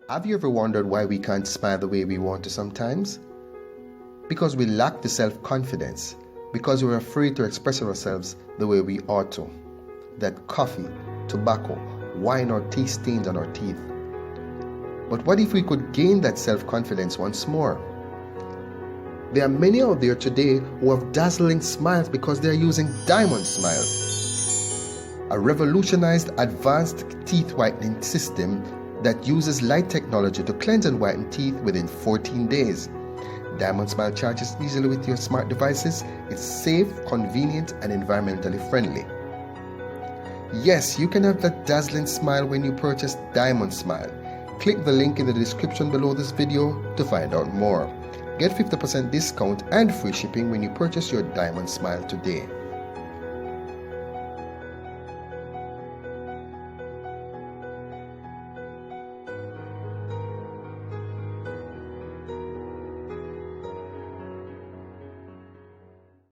Have you ever wondered why we can't smile the way we want to sometimes? Because we lack the self-confidence, because we're afraid to express ourselves the way we ought to. That coffee, tobacco, wine or tea stains on our teeth. But what if we could gain that self-confidence once more? There are many out there today who have dazzling smiles because they are using diamond smiles, a revolutionized advanced teeth whitening system that uses light technology to cleanse and whiten teeth within 14 days. Diamond Smile charges easily with your smart devices. It's safe, convenient, and environmentally friendly. Yes, you can have that dazzling smile when you purchase Diamond Smile. Click the link in the description below this video to find out more. Get 50% discount and free shipping when you purchase your Diamond Smile today.